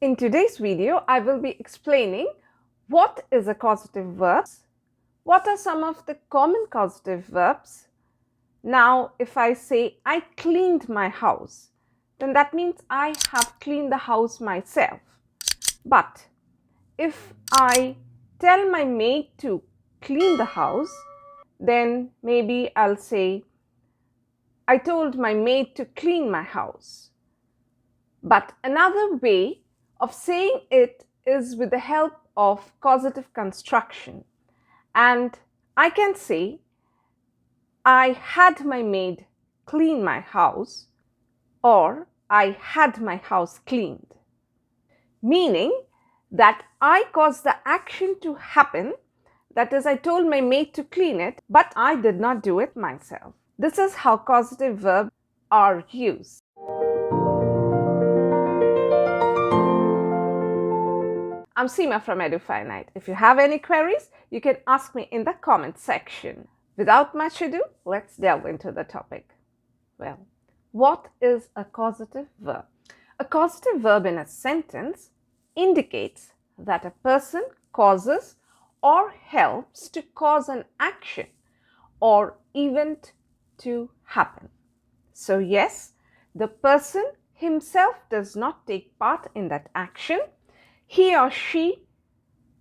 In today's video, I will be explaining what is a causative verb, what are some of the common causative verbs. Now, if I say I cleaned my house, then that means I have cleaned the house myself. But if I tell my maid to clean the house, then maybe I'll say I told my maid to clean my house. But another way of saying it is with the help of causative construction. And I can say, I had my maid clean my house, or I had my house cleaned. Meaning that I caused the action to happen, that is, I told my maid to clean it, but I did not do it myself. This is how causative verbs are used. I'm Seema from Edufinite. If you have any queries, you can ask me in the comment section. Without much ado, let's delve into the topic. Well, what is a causative verb? A causative verb in a sentence indicates that a person causes or helps to cause an action or event to happen. So yes, the person himself does not take part in that action. He or she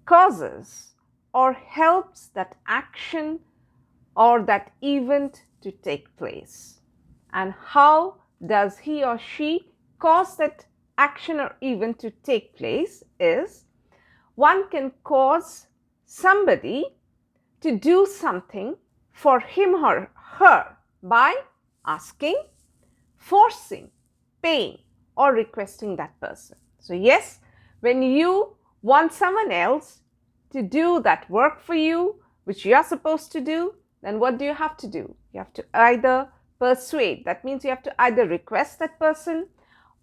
causes or helps that action or that event to take place. And how does he or she cause that action or event to take place is, one can cause somebody to do something for him or her by asking, forcing, paying, or requesting that person. So yes, when you want someone else to do that work for you, which you are supposed to do, then what do you have to do? You have to either persuade, that means you have to either request that person,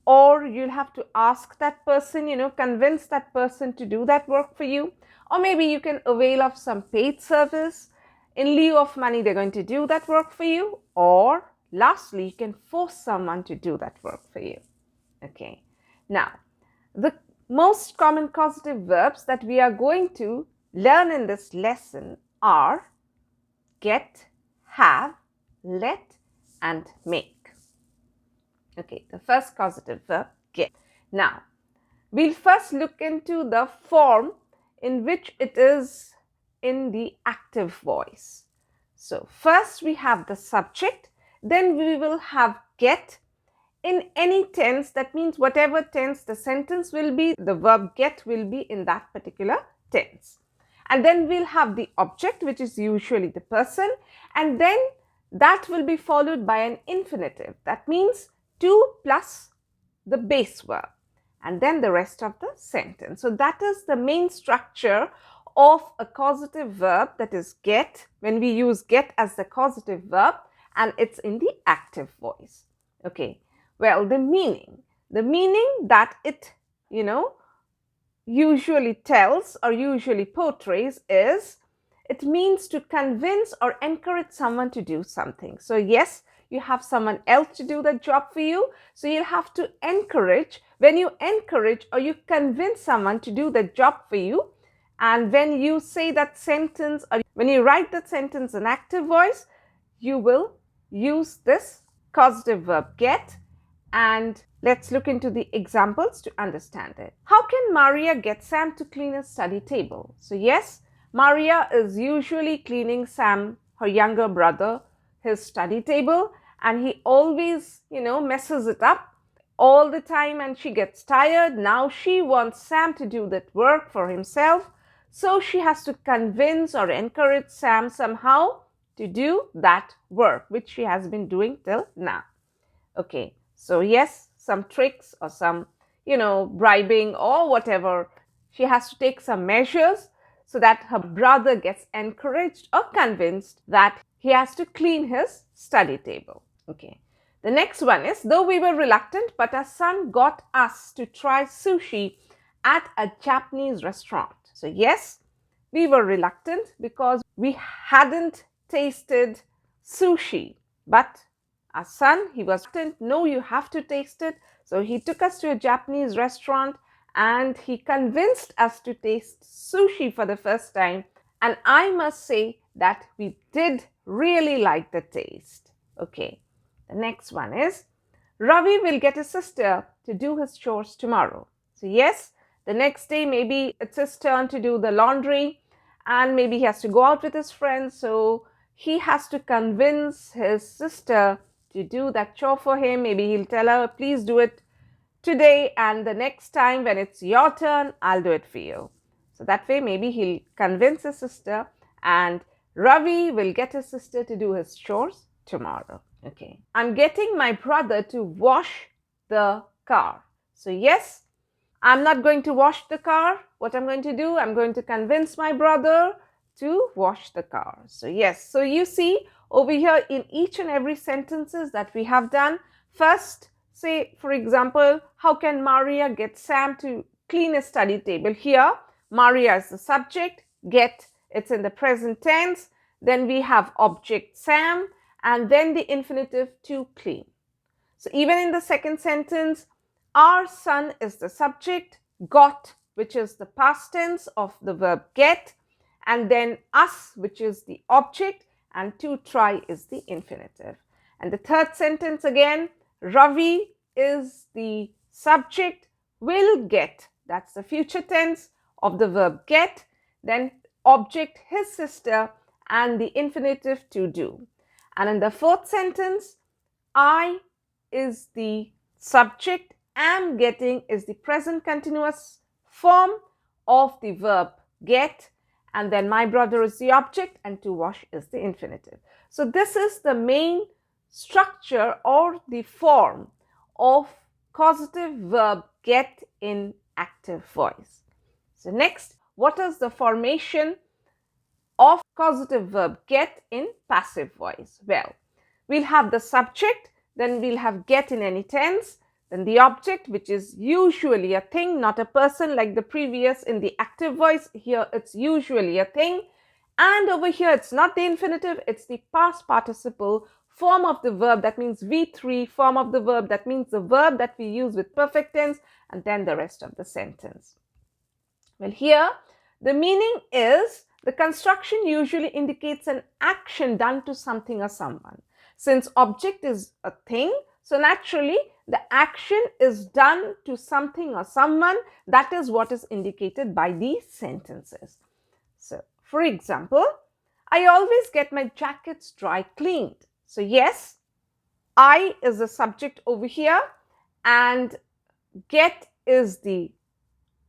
or you'll have to ask that person, convince that person to do that work for you, or maybe you can avail of some paid service. In lieu of money, they're going to do that work for you, or lastly, you can force someone to do that work for you. Okay, now the most common causative verbs that we are going to learn in this lesson are get, have, let, and make. Okay, the first causative verb, get. Now, we'll first look into the form in which it is in the active voice. So, first we have the subject, then we will have get. In any tense, that means whatever tense the sentence will be, the verb get will be in that particular tense. And then we'll have the object, which is usually the person, and then that will be followed by an infinitive. That means to plus the base verb, and then the rest of the sentence. So that is the main structure of a causative verb, that is get, when we use get as the causative verb, and it's in the active voice. Okay. Well, the meaning that it, usually tells or usually portrays is, it means to convince or encourage someone to do something. So yes, you have someone else to do the job for you. So you'll have to encourage. When you encourage or you convince someone to do the job for you, and when you say that sentence or when you write that sentence in active voice, you will use this causative verb get. And let's look into the examples to understand it. How can Maria get Sam to clean his study table? So yes, Maria is usually cleaning Sam, her younger brother, his study table, and he always, messes it up all the time and she gets tired. Now she wants Sam to do that work for himself. So she has to convince or encourage Sam somehow to do that work, which she has been doing till now. Okay. So yes, some tricks or some, bribing or whatever. She has to take some measures so that her brother gets encouraged or convinced that he has to clean his study table. Okay. The next one is, though we were reluctant, but our son got us to try sushi at a Japanese restaurant. So yes, we were reluctant because we hadn't tasted sushi, but our son, he was reluctant. No, you have to taste it. So he took us to a Japanese restaurant and he convinced us to taste sushi for the first time. And I must say that we did really like the taste. Okay, the next one is Ravi will get his sister to do his chores tomorrow. So yes, the next day maybe it's his turn to do the laundry and maybe he has to go out with his friends. So he has to convince his sister to do that chore for him. Maybe he'll tell her, please do it today, and the next time when it's your turn, I'll do it for you. So that way maybe he'll convince his sister and Ravi will get his sister to do his chores tomorrow. Okay. I'm getting my brother to wash the car. So yes, I'm not going to wash the car. What I'm going to do, I'm going to convince my brother to wash the car. So yes, so you see over here in each and every sentences that we have done, first say for example, how can Maria get Sam to clean his study table? Here, Maria is the subject, get, it's in the present tense, then we have object Sam, and then the infinitive to clean. So even in the second sentence, our son is the subject, got, which is the past tense of the verb get, and then us, which is the object, and to try is the infinitive. And the third sentence again, Ravi is the subject, will get, that's the future tense of the verb get, then object his sister, and the infinitive to do. And in the fourth sentence, I is the subject, am getting is the present continuous form of the verb get, and then my brother is the object and to wash is the infinitive. So this is the main structure or the form of causative verb get in active voice. So next, what is the formation of causative verb get in passive voice? Well, we'll have the subject, then we'll have get in any tense, then the object, which is usually a thing, not a person like the previous in the active voice. Here it's usually a thing, and over here it's not the infinitive, it's the past participle form of the verb, that means V3 form of the verb, that means the verb that we use with perfect tense, and then the rest of the sentence. Well, here the meaning is the construction usually indicates an action done to something or someone. Since object is a thing, so naturally the action is done to something or someone. That is what is indicated by these sentences. So, for example, I always get my jackets dry cleaned. So yes, I is the subject over here and get is the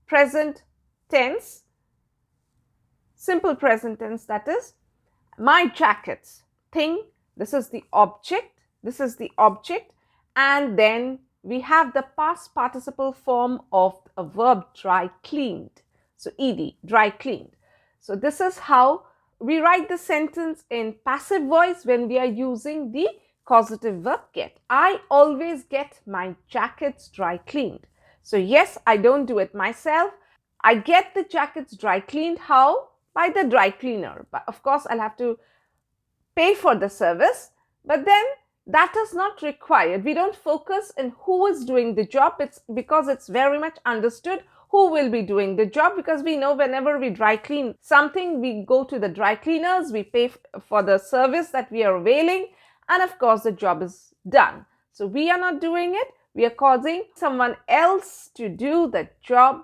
present tense, simple present tense, that is my jackets, thing, this is the object, and then we have the past participle form of a verb dry cleaned. So ed, dry cleaned. So this is how we write the sentence in passive voice when we are using the causative verb get. I always get my jackets dry cleaned. So yes, I don't do it myself. I get the jackets dry cleaned. How? By the dry cleaner. But of course, I'll have to pay for the service, but then that is not required. We don't focus on who is doing the job. It's because it's very much understood who will be doing the job, because we know whenever we dry clean something, we go to the dry cleaners, we pay for the service that we are availing, and of course the job is done. So we are not doing it, we are causing someone else to do the job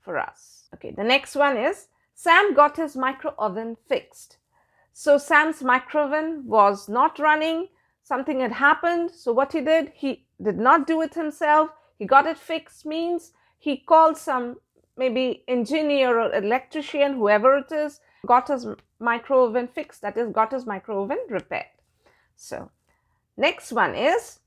for us. Okay, the next one is Sam got his micro oven fixed. So Sam's micro oven was not running, something had happened. So what he did not do it himself. He got it fixed means he called some maybe engineer or electrician, whoever it is, got his micro oven fixed, that is got his micro oven repaired. So next one is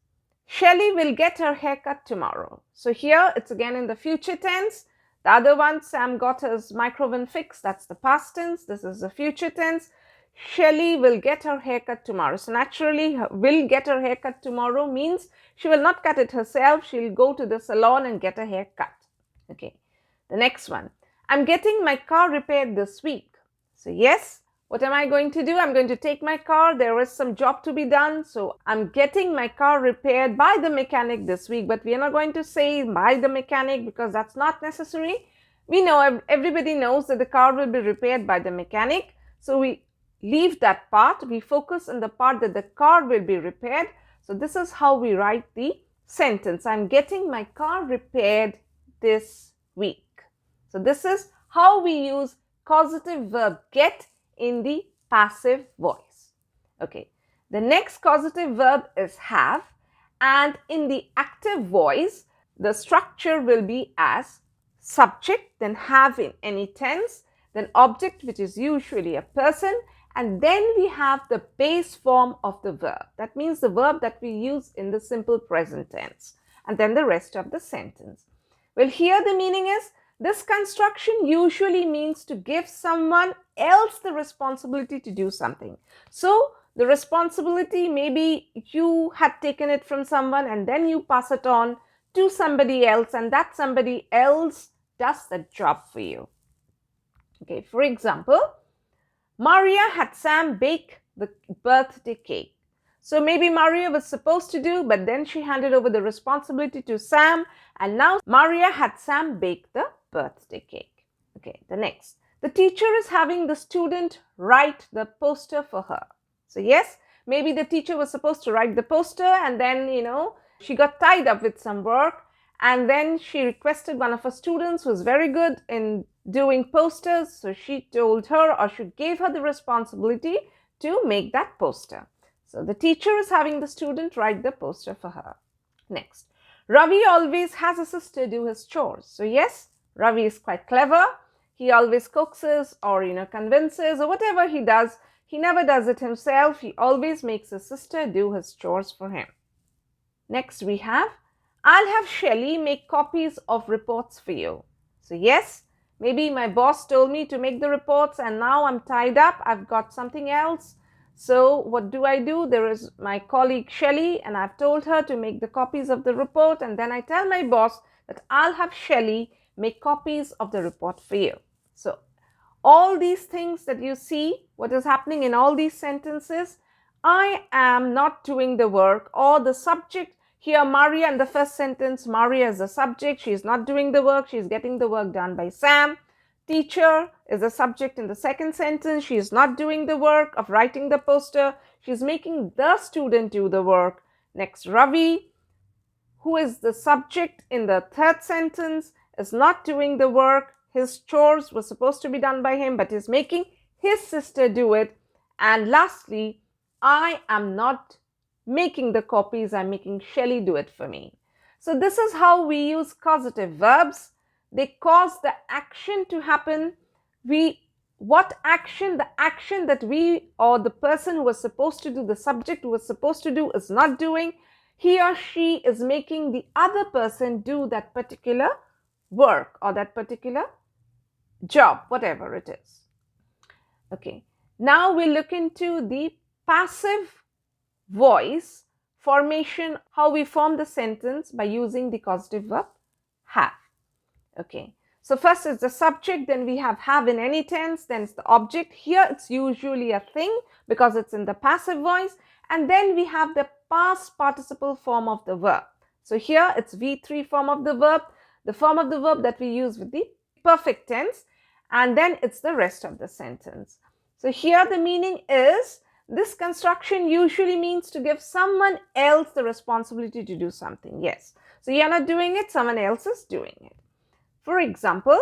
Shelly will get her haircut tomorrow. So here it's again in the future tense. The other one, Sam got his micro oven fixed, that's the past tense. This is the future tense. Shelly will get her haircut tomorrow. So naturally, will get her haircut tomorrow means she will not cut it herself. She'll go to the salon and get a haircut. Okay. The next one. I'm getting my car repaired this week. So yes, What am I going to do? I'm going to take my car. There is some job to be done. So I'm getting my car repaired by the mechanic this week. But we are not going to say by the mechanic because that's not necessary. We know, everybody knows that the car will be repaired by the mechanic. So we leave that part. We focus on the part that the car will be repaired. So this is how we write the sentence. I'm getting my car repaired this week. So this is how we use causative verb get in the passive voice. Okay, the next causative verb is have, and in the active voice, the structure will be as subject, then have in any tense, then object, which is usually a person, and then we have the base form of the verb. That means the verb that we use in the simple present tense, and then the rest of the sentence. Well, here the meaning is, this construction usually means to give someone else the responsibility to do something. So, the responsibility, maybe you had taken it from someone and then you pass it on to somebody else, and that somebody else does the job for you. Okay, for example, Maria had Sam bake the birthday cake. So maybe Maria was supposed to do, but then she handed over the responsibility to Sam, and now Maria had Sam bake the birthday cake. Okay, the next. The teacher is having the student write the poster for her. So yes, maybe the teacher was supposed to write the poster, and then, she got tied up with some work, and then she requested one of her students who was very good in doing posters. So she told her, or she gave her the responsibility to make that poster. So the teacher is having the student write the poster for her. Next, Ravi always has a sister do his chores. So yes, Ravi is quite clever. He always coaxes or convinces, or whatever he does. He never does it himself. He always makes his sister do his chores for him. Next we have, I'll have Shelly make copies of reports for you. So yes, maybe my boss told me to make the reports and now I'm tied up. I've got something else. So what do? There is my colleague Shelly, and I've told her to make the copies of the report, and then I tell my boss that I'll have Shelly make copies of the report for you. So all these things that you see, what is happening in all these sentences, I am not doing the work, or the subject. Here Maria in the first sentence, Maria is the subject. She is not doing the work. She is getting the work done by Sam. Teacher is the subject in the second sentence. She is not doing the work of writing the poster. She is making the student do the work. Next, Ravi, who is the subject in the third sentence, is not doing the work. His chores were supposed to be done by him, but is making his sister do it. And lastly, I am not making the copies. I'm making Shelly do it for me. So this is how we use causative verbs. They cause the action to happen. What action? The action that we, or the person who was supposed to do, the subject who was supposed to do, is not doing. He or she is making the other person do that particular work or that particular job, whatever it is. Okay, now we look into the passive voice formation, how we form the sentence by using the causative verb have. Okay, so first is the subject, then we have in any tense, then it's the object. Here it's usually a thing because it's in the passive voice, and then we have the past participle form of the verb. So here it's V3 form of the verb, the form of the verb that we use with the perfect tense, and then it's the rest of the sentence. So here the meaning is, this construction usually means to give someone else the responsibility to do something. Yes, so you're not doing it, someone else is doing it. For example,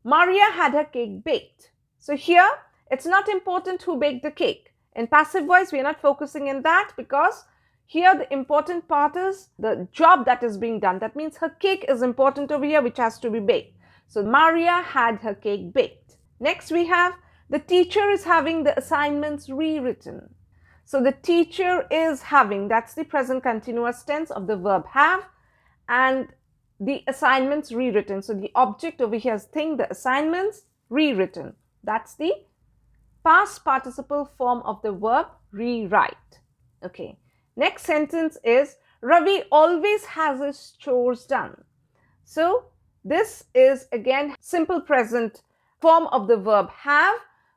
Maria had her cake baked. So here, it's not important who baked the cake. In passive voice, we are not focusing in that because here the important part is the job that is being done. That means her cake is important over here, which has to be baked. So Maria had her cake baked. Next we have, the teacher is having the assignments rewritten. So the teacher is having, that's the present continuous tense of the verb have, and the assignments rewritten. So the object over here is thing, the assignments rewritten. That's the past participle form of the verb rewrite. Okay. Next sentence is, Ravi always has his chores done. So this is again simple present form of the verb have,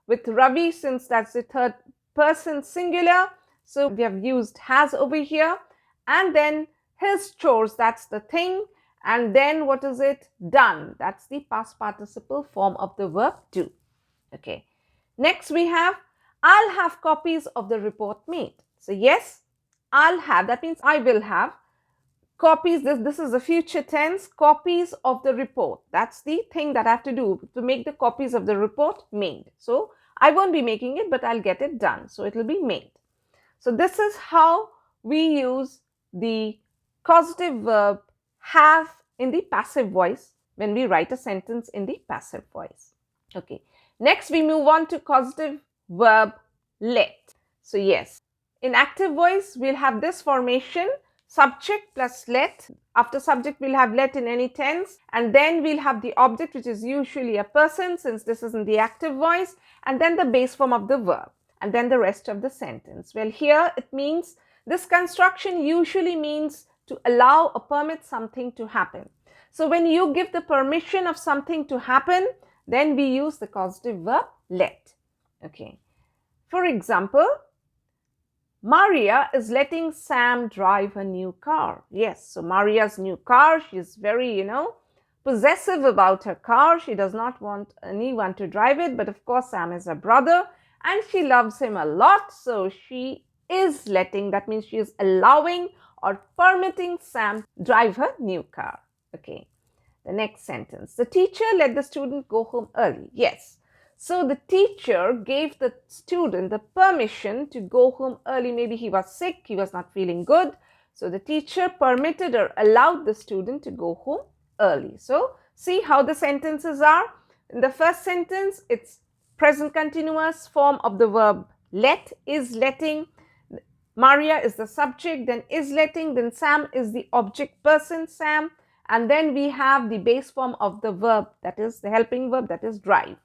with Ravi, since that's the third person singular, so we have used has over here. And then his chores, that's the thing. And then what is it? Done. That's the past participle form of the verb do. Okay. Next we have, I'll have copies of the report made. So yes, I'll have, that means I will have copies. This is the future tense, copies of the report. That's the thing that I have to do to make the copies of the report made. So I won't be making it, but I'll get it done. So it will be made. So this is how we use the causative verb have in the passive voice when we write a sentence in the passive voice. Okay. Next we move on to causative verb let. So yes, in active voice we'll have this formation, subject plus let. After subject we'll have let in any tense, and then we'll have the object, which is usually a person since this is in the active voice, and then the base form of the verb, and then the rest of the sentence. Well, here it means, this construction usually means to allow or permit something to happen. So when you give the permission of something to happen, then we use the causative verb let. Okay. For example, Maria is letting Sam drive a new car. Yes, so Maria's new car, she's very, possessive about her car. She does not want anyone to drive it, but of course Sam is her brother and she loves him a lot. So she is letting, that means she is allowing or permitting Sam drive her new car. Okay, the next sentence. The teacher let the student go home early. Yes. So the teacher gave the student the permission to go home early. Maybe he was sick, he was not feeling good. So the teacher permitted or allowed the student to go home early. So see how the sentences are. In the first sentence, it's present continuous form of the verb let, is letting. Maria is the subject, then is letting, then Sam is the object person, Sam. And then we have the base form of the verb, that is the helping verb, that is drive.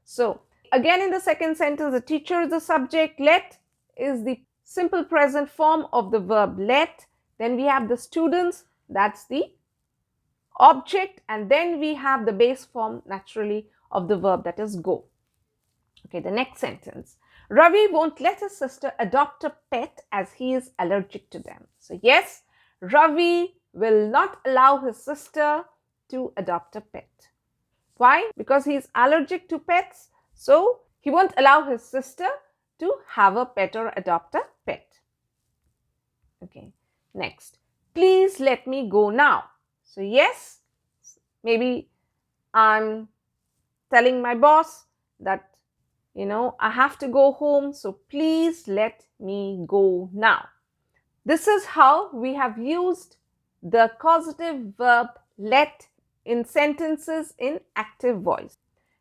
So again in the second sentence, the teacher is the subject, let is the simple present form of the verb let. Then we have the students, that's the object, and then we have the base form naturally of the verb, that is go. Okay, the next sentence. Ravi won't let his sister adopt a pet as he is allergic to them. So yes, Ravi will not allow his sister to adopt a pet. Why? Because he is allergic to pets. So he won't allow his sister to have a pet or adopt a pet. Okay. Next. Please let me go now. So yes, maybe I'm telling my boss that, I have to go home. So please let me go now. This is how we have used the causative verb let in sentences in active voice.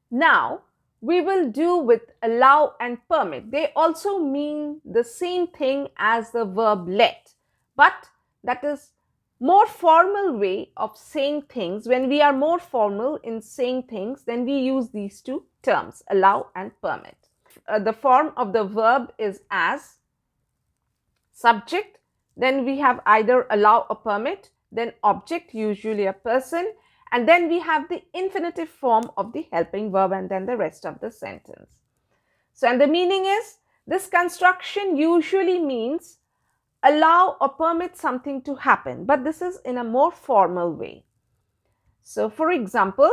Now we will do with allow and permit. They also mean the same thing as the verb let, but that is more formal way of saying things. When we are more formal in saying things, then we use these two terms, allow and permit. The form of the verb is as subject, then we have either allow or permit, then object, usually a person, and then we have the infinitive form of the helping verb and then the rest of the sentence. So, and the meaning is, this construction usually means allow or permit something to happen, but this is in a more formal way. So, for example,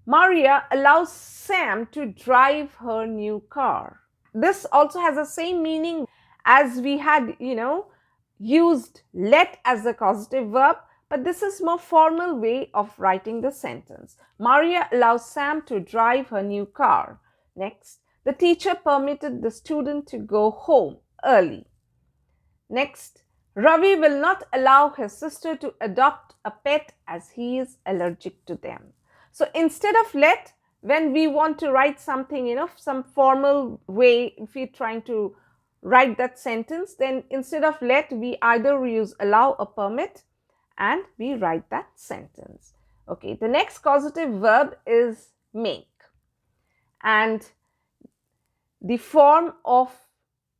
Maria allows Sam to drive her new car. This also has the same meaning as we had, used let as the causative verb, but this is more formal way of writing the sentence. Maria allows Sam to drive her new car. Next, the teacher permitted the student to go home early. Next, Ravi will not allow his sister to adopt a pet as he is allergic to them. So instead of let, when we want to write something, some formal way, if we're trying to write that sentence, then instead of let, we either use allow or permit and we write that sentence. Okay, the next causative verb is make, and the form of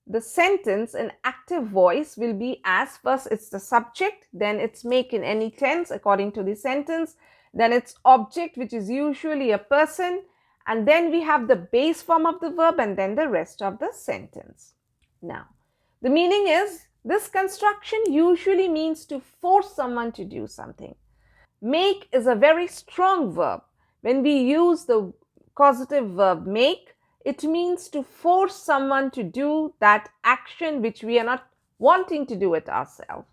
the sentence in active voice will be as, first it's the subject, then it's make in any tense according to the sentence, then it's object, which is usually a person, and then we have the base form of the verb and then the rest of the sentence. Now, the meaning is this construction usually means to force someone to do something. Make is a very strong verb. When we use the causative verb make, it means to force someone to do that action which we are not wanting to do it ourselves.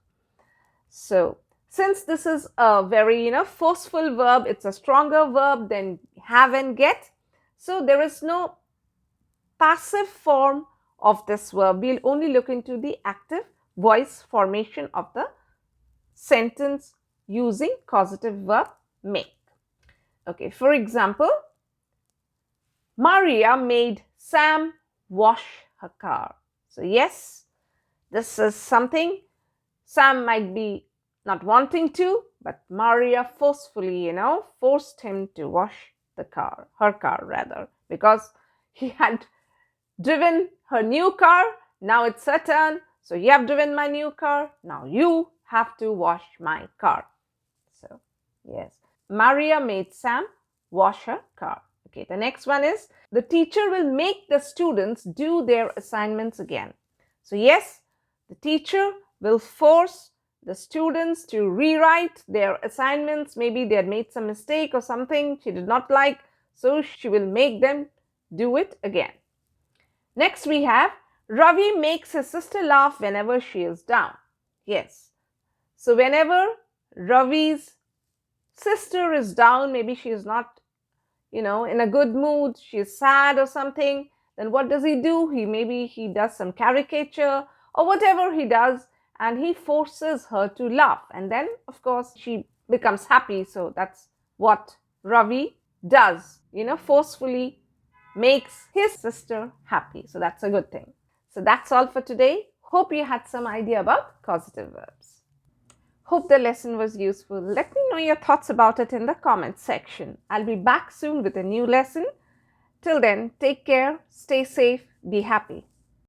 So, since this is a very forceful verb, it's a stronger verb than have and get. So, there is no passive form of this verb. We'll only look into the active voice formation of the sentence using causative verb make. Okay, for example, Maria made Sam wash her car. So yes, this is something Sam might be not wanting to, but Maria forcefully, forced him to wash the car, her car rather, because he had driven her new car. Now it's her turn. So you have driven my new car. Now you have to wash my car. So yes, Maria made Sam wash her car. Okay, the next one is the teacher will make the students do their assignments again. So yes, the teacher will force the students to rewrite their assignments. Maybe they had made some mistake or something she did not like, so she will make them do it again. Next we have Ravi makes his sister laugh whenever she is down. Yes, so whenever Ravi's sister is down, maybe she is not in a good mood, she is sad or something, then what does he do? Maybe he does some caricature or whatever he does, and he forces her to laugh, and then of course she becomes happy. So that's what Ravi does, forcefully makes his sister happy. So that's a good thing. So that's all for today. Hope you had some idea about causative verbs. Hope the lesson was useful. Let me know your thoughts about it in the comments section. I'll be back soon with a new lesson. Till then, take care, stay safe, be happy.